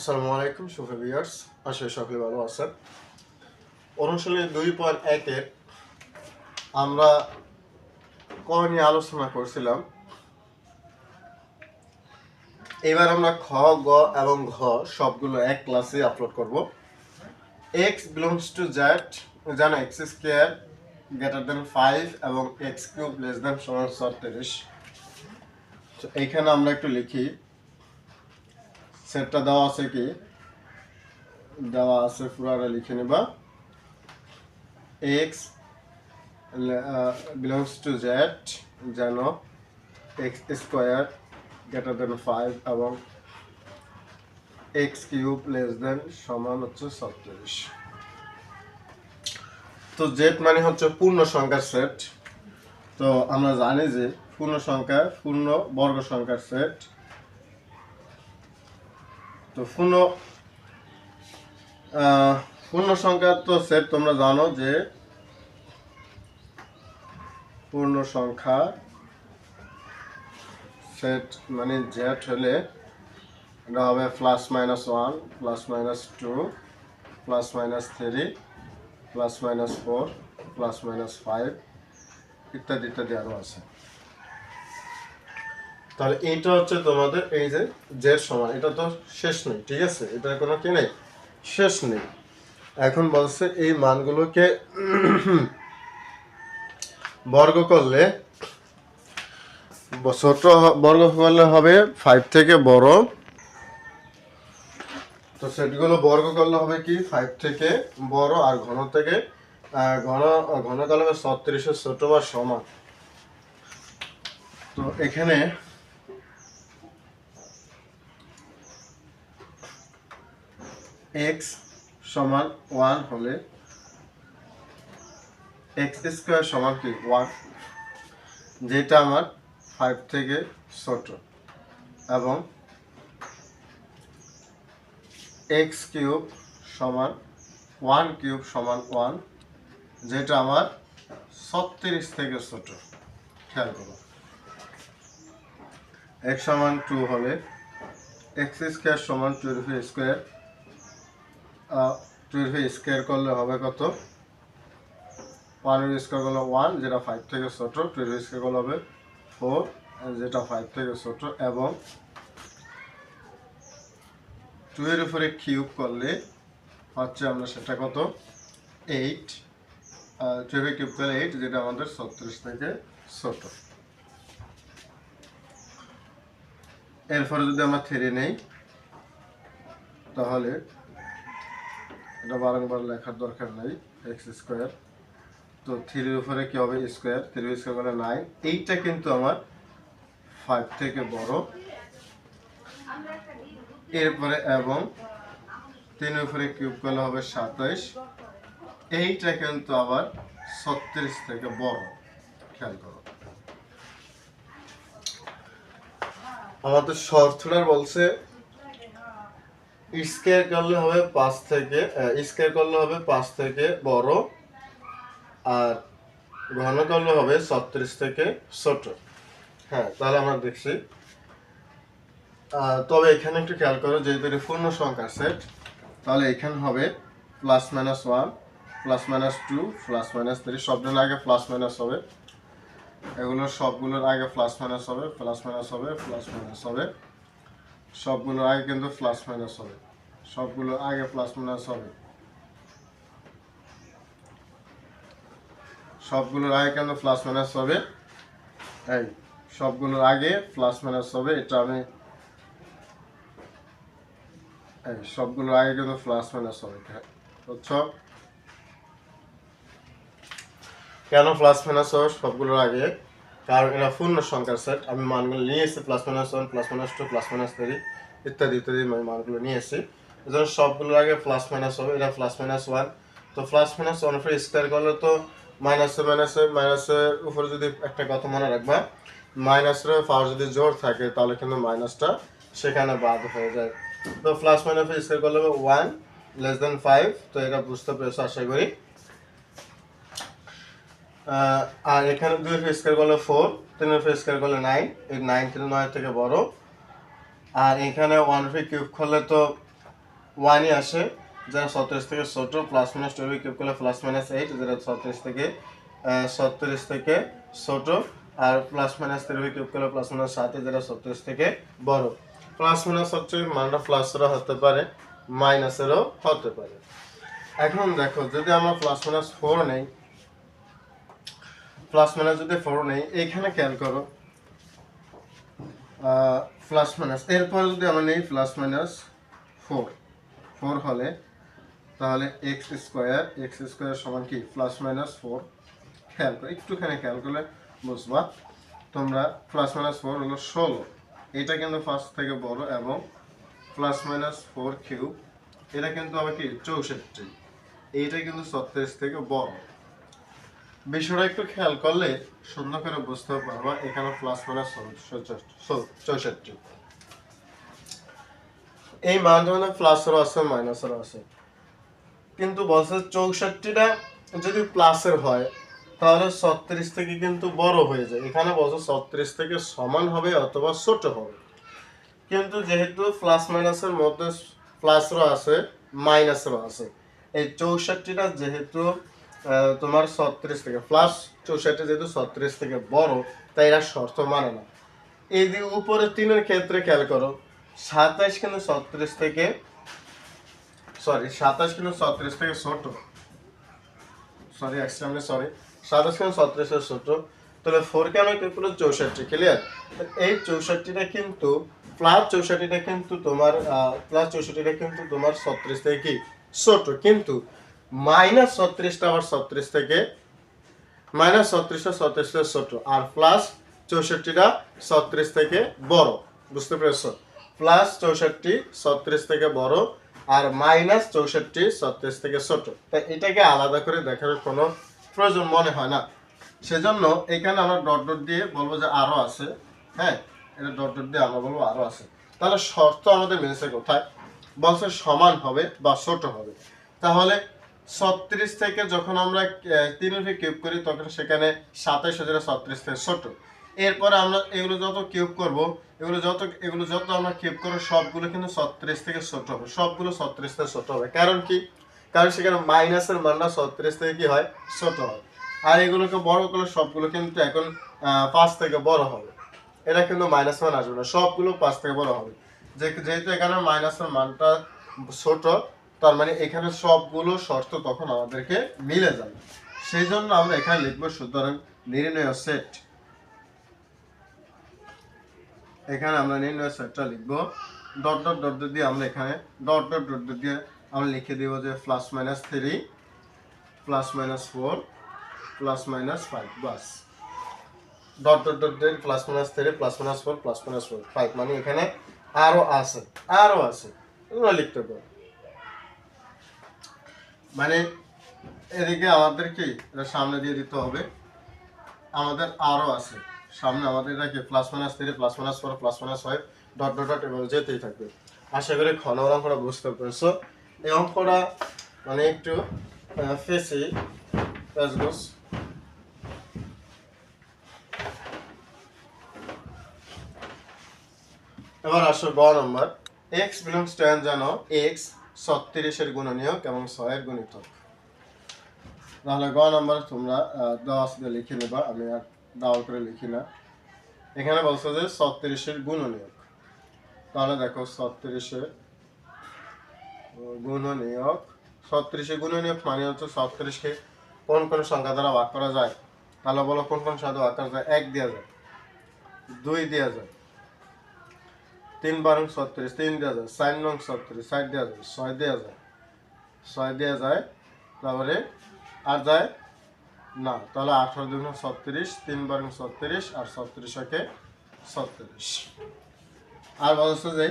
আসসালামু আলাইকুম শুভ ভিউয়ার্স, আশা করি সকলে ভালো আছেন। অনুশীলনী 2.1-এর আমরা ক নিয়ে আলোচনা করছিলাম। এবার আমরা খ, গ এবং ঘ সবগুলো এক ক্লাসে আপলোড করব। x বিলংস টু z, জানো x স্কয়ার গ্রেটার দেন 5 এবং x কিউব লেস দেন সমান 36। তো এইখানে আমরা একটু লিখি, সেটটা দেওয়া আছে কি দেওয়া আছে পুরাটা লিখে নেবা। x belongs to z, যেন x স্কোয়ার গ্রেটার দেন 5 এবং x কিউব লেস দেন সমান হচ্ছে 36। তো z মানে হচ্ছে পূর্ণ সংখ্যার সেট। তো আমরা জানি যে পূর্ণ বর্গ সংখ্যার সেট। তো পূর্ণ সংখ্যার তো সেট তোমরা জানো যে পূর্ণ সংখ্যা সেট মানে জেড হলে এটা হবে +-1, +-2, +-3, +-4, +-5 ইত্যাদি ইত্যাদি আরও আছে। তাহলে এইটা হচ্ছে তোমাদের এই যে জেড সমান, এটা তো শেষ নেই, ঠিক আছে, এটার কোনো কি নেই, শেষ নেই। এখন বলছে এই মানগুলোকে বর্গ করলে ছোট বর্গ করলে হবে 5 থেকে বড়। তো সেটগুলো বর্গ করলে হবে কি 5 থেকে বড়, আর ঘন থেকে ঘন কলমে 36-এর ছোট বা সমান। তো এখানে x সমান 1 হলে x স্কয়ার সমান কি 1, যেটা আমার 5 থেকে ছোট, এবং x কিউব সমান 1 কিউব সমান 1, যেটা আমার 36 থেকে ছোট। খেয়াল করো, x সমান 2 হলে x স্কয়ার সমান 2 স্কয়ার, 2 স্কয়ার করলে হবে কত, 1 স্কয়ার করলে 1, যেটা 5 থেকে ছোট, 2 স্কয়ার করলে হবে 4, যেটা 5 থেকে ছোট, এবং 2 এর উপরে কিউব করলে হচ্ছে আমরা সেটা কত 8, 2 এর কিউব করলে 8, যেটা আমাদের 36 থেকে ছোট। এরপরে যদি আমরা 3 নেই তাহলে এটা বারংবার লেখার দরকার নাই, এক্স স্কোয়ার। তো 3 এর উপরে কি হবে স্কোয়ার, 3 স্কোয়ার করলে 9, এইটা কিন্তু আমার 5 থেকে বড়। এরপরে এবং 3 এর উপরে কিউব করলে হবে 27, এইটা কিন্তু আবার 36 থেকে বড়। খেয়াল করো, আমাদের শর্তটা বলছে স্কয়ার করলে হবে 5 থেকে বড়, আর ঘন করলে হবে 36 থেকে ছোট। হ্যাঁ, তাহলে আমরা দেখছি। তবে এখানে একটু খেয়াল করো, যেহেতু এটা পূর্ণ সংখ্যার সেট, তাহলে এখানে হবে +-1, +-2, +-3, সবগুলোর আগে প্লাস মাইনাস হবে, এগুলো সবগুলোর আগে প্লাস মাইনাস হবে, সবগুলোর আগে কিন্তু প্লাস মাইনাস হবে, সবগুলোর আগে প্লাস মাইনাস হবে, সবগুলোর আগে কিন্তু প্লাস মাইনাস হবে, এই সবগুলোর আগে প্লাস মাইনাস হবে, এটা আমি এই সবগুলোর আগে কিন্তু প্লাস মাইনাস হবে। বুঝছো কেন প্লাস মাইনাস হবে সবগুলোর আগে? কারণ এটা পূর্ণ সংখ্যার সেট, আমি মানগুলো নিয়ে এসেছি +-1, +-2, +-3 ইত্যাদি ইত্যাদি মানগুলো নিয়ে এসেছি, এজন্য সবগুলোর আগে প্লাস মাইনাস হবে। এটা +-1, তো +-1 উপরে স্কয়ার করলে তো মাইনাসের উপরে যদি একটা কথা মনে রাখবা, মাইনাসের পাওয়ার যদি জোর থাকে তাহলে কিন্তু মাইনাসটা সেখানে বাদ হয়ে যায়। তো +-1 স্কয়ার করলে 1 লেস দেন 5, তো এটা বুঝতে পেরেছো আশা করি। আর এখানে 2 স্কয়ার করলে 4, 3 স্কয়ার করলে 9, এই 9 কিন্তু 9 থেকে বড়। আর এখানে 1 কিউব করলে তো ওয়ানই আসে, যারা 37 থেকে ছোট প্লাস মাইনাস 12 কিউব করলে প্লাস মাইনাস 8, যারা 36 থেকে ছোট আর প্লাস মাইনাস 13 কিউব করলে প্লাস মাইনাস 7, যারা 36 থেকে বড়। প্লাস মাইনাস হচ্ছে মানটা প্লাসেরও হতে পারে মাইনাসেরও হতে পারে। এখন দেখো যদি আমরা প্লাস মাইনাস 4 নেই, প্লাস মাইনাস যদি 4 নেই, এইখানে খেয়াল করো প্লাস মাইনাস, এরপর যদি আমরা নেই প্লাস মাইনাস 4 হলে তাহলে এক্স স্কোয়ার সমান কি প্লাস মাইনাস 4। খেয়াল করো, একটুখানি খেয়াল করলে বুঝবা তোমরা। প্লাস মাইনাস 4 হলো 16, এটা কিন্তু ফার্স্ট থেকে বড়, এবং প্লাস মাইনাস 4 কিউব এটা কিন্তু আবার কি 64, এইটা কিন্তু 36 থেকে বড়। বিষয়টা একটু খেয়াল করলে সুন্দর করে বুঝতে পারবা, এখানে প্লাস মাইনাস 64, এই মানটা মানে প্লাসেরও আছে মাইনাসেরও আছে, কিন্তু বলছে 64টা যদি প্লাসের হয় তাহলে 36 থেকে কিন্তু বড় হয়ে যায়। এখানে বলছে 36 থেকে সমান হবে অথবা ছোট হবে, কিন্তু যেহেতু প্লাস মাইনাসের মধ্যে প্লাসেরও আছে মাইনাসেরও আছে, এই 64টা যেহেতু তোমার 36 থেকে প্লাস 64 যেহেতু 36 থেকে বড়, তাই এরা শর্ত মানে না। এই যে উপরে 3-এর ক্ষেত্রে খেয়াল করো, 27 কিন্তু 36 থেকে ছোট, 27 কিন্তু 36 এর ছোট, তাহলে 4 কে আমি করব 64, ক্লিয়ার। এই 64টা কিন্তু প্লাস 64টা কিন্তু তোমার 36 থেকে কি ছোট, কিন্তু মাইনাস 36টা আবার 36 থেকে ছোট, আর প্লাস 64টা 36 থেকে বড়। বুঝতে পেরেছো? প্লাস 64 36 থেকে বড় আর মাইনাস 64 36 থেকে ছোট, তাই এটাকে আলাদা করে দেখার কোনো প্রয়োজন মনে হয় না। সেজন্য এখানে আমরা ডট ডট দিয়ে বলবো যে আরো আছে। হ্যাঁ, এটা ডট ডট দিয়ে আমরা বলবো আরো আছে। তাহলে শর্ত আমাদের মিলছে কোথায়? বলছে সমান হবে বা ছোট হবে। তাহলে 36 থেকে যখন আমরা 3 কিউব করি তখন সেখানে 27 হাজার 36 থেকে ছোট। এরপরে আমরা এগুলো যত কিউব করব, এগুলো যত আমরা কিউব করব সবগুলো কিন্তু 36 থেকে ছোট হবে, সবগুলো 36 থেকে ছোট হবে। কারণ কি? কারণ সেখানে মাইনাসের মানটা 36 থেকে কি হয় ছোট হয়, আর এগুলোকে বড় করলে সবগুলো কিন্তু এখন 5 থেকে বড় হবে। এটা কিন্তু মাইনাস মান আসবে না, সবগুলো 5 থেকে বড় হবে। যেহেতু এখানে মাইনাসের মানটা ছোট, তার মানে এখানে সবগুলো শর্ত তখন আমাদেরকে মিলে যাবে। সেই জন্য আমরা এখানে লিখবো সুতরাং নির্ণয় সেট। এখানে আমরা নির্ণয় সেটটা লিখবো ডট ডট ডট দিয়ে, আমরা এখানে ডট ডট ডট দিয়ে আমরা লিখে দিব যে plus minus 3 plus minus 4 plus minus 5, বাস। ডট ডট ডট দিয়ে plus minus 3 plus minus 4 plus minus 5, মানে এখানে আরো আছে এগুলো লিখতে পারো। মানে এদিকে আমাদের কি এটা সামনে দিয়ে দিতে হবে, আমাদের আরো আছে সামনে, আমাদের এটা কি plus minus 3 plus minus 4 plus minus 5 dot dot dot এভাবে যেতেই থাকবে। আশা করি খ নম্বর অঙ্কটা বুঝতে পেরেছো। এই অঙ্কটা মানে একটু ফেসি প্যাসগোস। এবার আসো গ নম্বর, এক্স বিলংস টু n জানো এক্স 36 এর গুণনীয়ক এবং 6 এর গুণিতক। তাহলে গ নম্বর তোমরা দেওয়া আছে লিখে নেবা, আমি আর দাও করে লিখি না। এখানে বলছে যে 36 এর গুণনীয়ক, তাহলে দেখো 36 এর গুণনীয়ক, 36 এর গুণনীয়ক মানে হচ্ছে 36 কে কোন কোন সংখ্যা দ্বারা ভাগ করা যায়। তাহলে বলো কোন কোন সংখ্যা ভাগ করা যায়? 1 দেওয়া যায়, 2 দেওয়া যায়, 3 বারং 36 3 দেওয়া যায়, 4 নং 36 4 দেওয়া যায়, 6 দেওয়া যায় 6 দেওয়া যায়, তারপরে আর যায় না, তাহলে 18 দুগুণ 36, 3 বারং 36 আর 36 একে 36। আর বলছে যে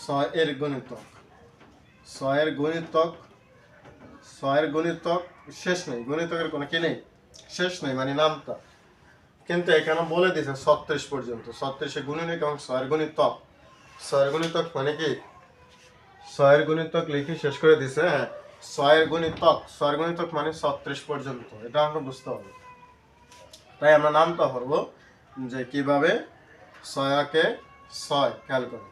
6 এর গুণিতক, 6 এর গুণিতক, 6 এর গুণিতক শেষ নেই, গুণিতকের কোনো কি নেই, শেষ নেই মানে নামটা, কিন্তু এখানে বলে দিয়েছে 36 পর্যন্ত। 36 এর গুণনীয়ক এবং 6 এর গুণিতক, 6 এর গুণিতক মানে কি 6 এর গুণিতক লিখে শেষ করে দিছে। হ্যাঁ, 6 এর গুণিতক মানে 36 পর্যন্ত, এটা আমরা বুঝতে হবে। তাই আমরা নামটা করবো যে কিভাবে 6 কে 6, খেয়াল করো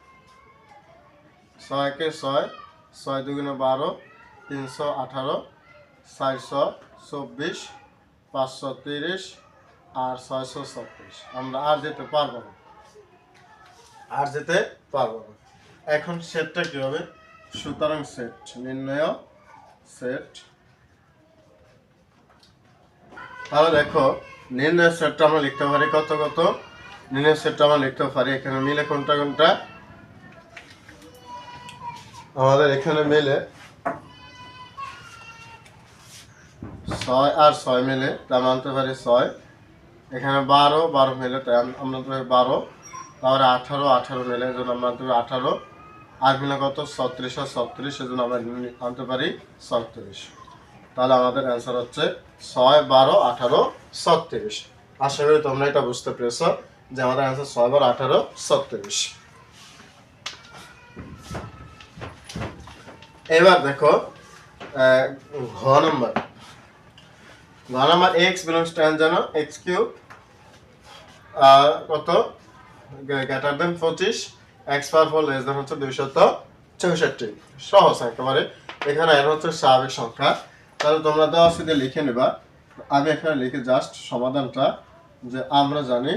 6 কে 6 6 দুগুণে 12, 318, 424, 530 আর 636। আমরা আর যেতে পারবো না, এখন সেটটা কি হবে? সুতরাং সেট নির্ণয় সেট। তাহলে দেখো নির্ণয় সেটটা আমরা লিখতে পারি কত কত। নির্ণয় সেটটা আমরা লিখতে পারি, এখানে মিলে কোনটা কোনটা? আমাদের এখানে মিলে 6 আর 6 মিলে, তার আনতে পারি 6। এখানে 12 মিলে, তাই আমরা আনতে পারি 12। তাহলে 18 মিলে, এই জন্য আমরা আনতে পারি 18। আর মিলে কত? 36 আর 36, সেজন্য আমরা আনতে পারি 36। তাহলে আমাদের অ্যান্সার হচ্ছে 6, 12, 18, 36। আশা করি তোমরা এটা বুঝতে পেরেছ যে আমাদের অ্যান্সার 6, 12, 18, 36। এবার দেখো ঘ নম্বর। x belongs to n জানো, x কিউব কত গ্রেটার দেন 25, x পাওয়ার 4 লেস দেন হচ্ছে 264। সহজ একেবারে। এখানে এর হচ্ছে স্বাভাবিক সংখ্যা। তাহলে তোমরা দেওয়া আছে দিয়ে লিখে নেবা। আমি এখানে লিখে জাস্ট সমাধানটা, যে আমরা জানি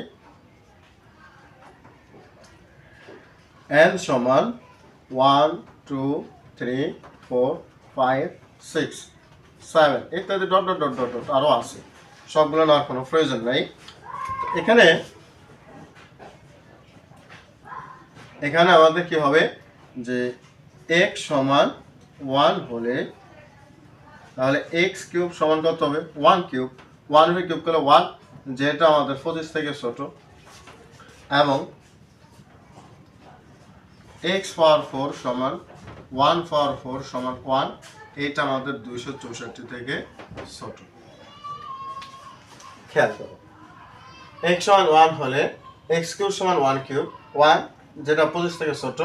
n সমান 1 2 3 4 5 6 7 ইত্যাদি dot dot dot dot dot আরও আছে, সবগুলো নেওয়ার কোনো প্রয়োজন নেই। এখানে আমাদের কি হবে, যে x সমান 1 হলে তাহলে x কিউব সমান কত হবে? 1 কিউব। 1 কিউব করলে 1, যেটা আমাদের 25 থেকে ছোট, এবং x পাওয়ার 4 সমান 1 পাওয়ার 4 সমান 1, এটা আমাদের 264 থেকে ছোট। খেয়াল করো, x সমান 1 হলে x কিউব সমান 1 কিউব, 1 যেটা 25 থেকে ছোট,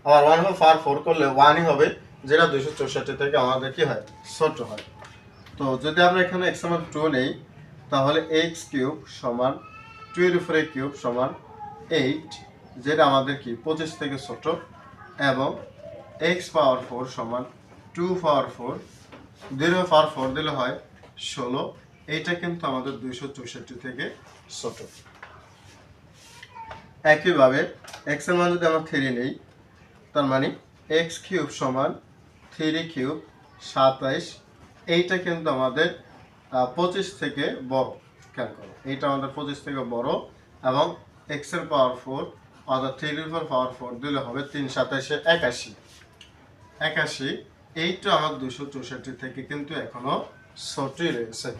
আবার 1 পাওয়ার 4 করলে 1ই হবে, যেটা 264 থেকে আমাদের কি হয়? ছোট হয়। তো যদি আমরা এখানে x সমান 2 নেই, তাহলে x কিউব সমান 2 এর উপরে কিউব সমান 8, যেটা আমাদের কি 25 থেকে ছোট, এবং x পাওয়ার 4 সমান 2 পাওয়ার 4, 0 পাওয়ার 4 দিলে হয় 16, এইটা কিন্তু আমাদের 264 থেকে ছোট। একইভাবে x এর মান যদি আমরা 3 নেই, তার মানে x কিউব সমান 3 কিউব 27, এইটা কিন্তু আমাদের 25 থেকে বড়। খেয়াল করো, এইটা আমাদের 25 থেকে বড়, এবং x এর পাওয়ার 4 অর্থাৎ 3 এর পাওয়ার 4 দিলে হবে 3 27 81। এইটা আমার 264 থেকে কিন্তু এখনো ছোটই রয়েছে।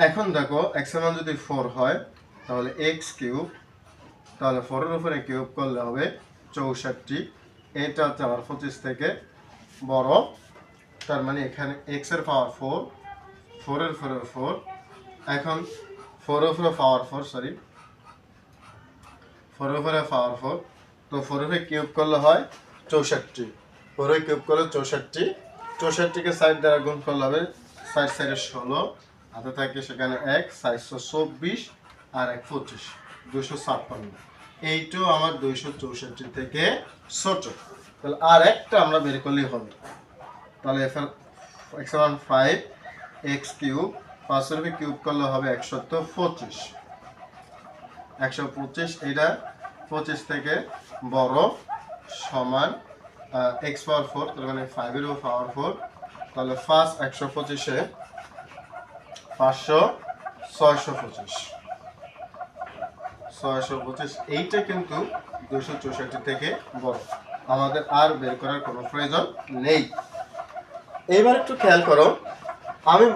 এখন দেখো x এর মান যদি 4 হয়, তাহলে x কিউব, তাহলে 4 এর উপরে কিউব করলে হবে 64, এটা হচ্ছে আমার 25 থেকে বড়। তার মানে এখানে x এর পাওয়ার 4, 4 এর উপরে 4, এখন 4 এর উপরে পাওয়ার 4, 4 এর উপরে পাওয়ার 4, তো 4 এর উপরে কিউব করলে হয় 64, 4 এর কিউব করলে 64, 64 কে সাইড দ্বারা গুণ করলে হবে 4 সাইডে 16, হাতে থাকে সেখানে 1, 424 আর 1 25, 256। এইটাও আমার 264 থেকে ছোট। তাহলে আর একটা আমরা বের করলেই হবে। তাহলে x সমান 5, x কিউব 5 এর কিউব করলে হবে 125, 125, এটা 25 থেকে বড়, সমান x পাওয়ার 4, তার মানে 5 এর পাওয়ার 4, তাহলে 5 125 এ 500 625, এইটা কিন্তু 264 থেকে বড়। আমাদের আর বের করার কোনো প্রয়োজন নেই। এইবার একটু খেয়াল করো, আমি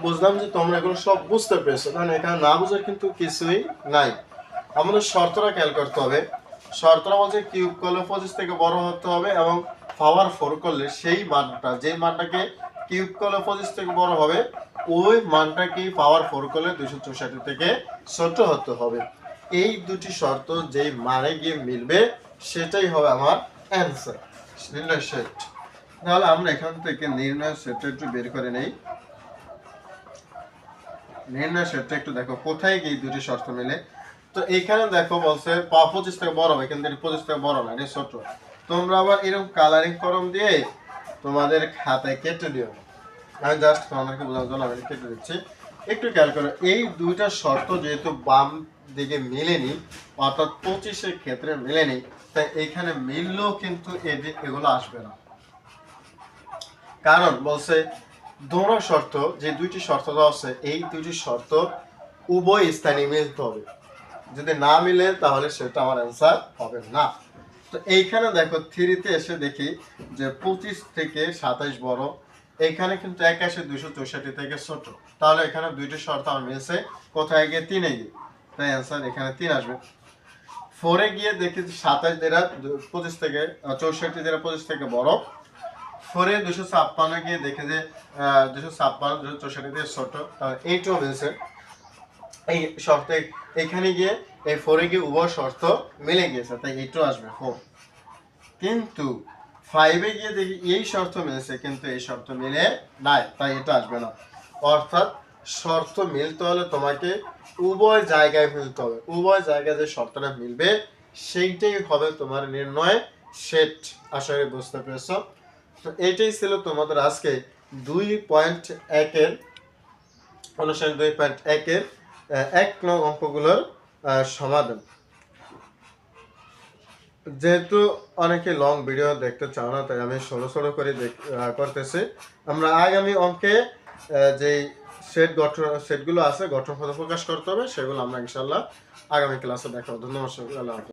বুঝলাম যে তোমরা এগুলো সব বুঝতে পেরেছো, কারণ এখানে না বুঝার কিন্তু কিছুই নাই। আমাদের শর্তটা খেয়াল করতে হবে। শর্তটা বলছে কিউব করলে 25 থেকে বড় হতে হবে, এবং পাওয়ার 4 করলে সেই মানটা, যে মানটাকে কিউব করলে 25 থেকে বড় হবে, ওই মানটাকে পাওয়ার 4 করলে 264 থেকে ছোট হতে হবে। এই দুটি শর্ত যেই মানে গিয়ে মিলবে, সেটাই হবে আমার অ্যান্সার, নির্ণয় সেট। তাহলে আমরা এখান থেকে নির্ণয় সেটটা একটু বের করে নেই। নির্ণয় সেটটা একটু দেখো কোথায় গিয়ে দুটি শর্ত মিলে। তো এইখানে দেখো বলছে 25 থেকে বড় হবে, কিন্তু 25 থেকে বড় না, এটা ছোট। তোমরা আবার এরকম কালারিং কলম দিয়ে তোমাদের খাতায় কেটে দিও। আমি জাস্ট তোমাদেরকে বোঝানোর জন্য আমি কেটে দিচ্ছি। একটু খেয়াল করো, এই দুইটা শর্ত যেহেতু বাম দিকে মিলেনি, অর্থাৎ 25-এর ক্ষেত্রে মিলেনি, তাই এইখানে মিললেও কিন্তু এগুলো আসবে না। কারণ বলছে দোনো শর্ত, যে দুইটি শর্ত দেওয়া আছে, এই দুইটি শর্ত উভয় স্থানে মিলতে হবে। যদি না মিলে তাহলে সেটা আমার অ্যান্সার হবে না। তো এইখানে দেখো 3-তে এসে দেখি যে 25 থেকে 27 বড়, এইখানে কিন্তু 81 264 থেকে ছোট, তাহলে এখানে দুইটি শর্ত আমার মিলছে। কোথায় গিয়ে 3-এ গিয়ে, তাই অ্যান্সার এখানে 3 আসবে। 4-এ গিয়ে দেখি 27 যেটা 25 থেকে 64 যেটা 25 থেকে বড়। 4-এ 256 গিয়ে দেখে যে 256 264 থেকে ছোট, তাহলে এইটাও মিলছে। এই শর্তে এখানে গিয়ে এই 4-এ গিয়ে উভয় শর্ত মিলে গিয়েছে, তাই এইটাও আসবে 4। কিন্তু 5-এ গিয়ে দেখি এই শর্ত মিলেছে কিন্তু এই শর্ত মিলে নাই, তাই এটা আসবে না। অর্থাৎ শর্ত মিলতে হলে তোমাকে উভয় জায়গায় মিলতে হবে। উভয় জায়গায় যে শর্তটা মিলবে সেইটাই হবে তোমার নির্ণয় সেট। আশা করি বুঝতে পেরেছ। তো এইটাই ছিল তোমাদের আজকে 2.1-এর অনুশীলন 2.1-এর 1 নং অঙ্কগুলোর সমাধান। যেহেতু অনেকে লং ভিডিও দেখতে চাও না, তাই আমি ছোট ছোট করে করতেছি। আমরা আগামী অঙ্কে যে সেটগুলো আছে, গঠন প্রকাশ করতে হবে, সেগুলো আমরা ইনশাল্লাহ আগামী ক্লাসে দেখাবো। ধন্যবাদ।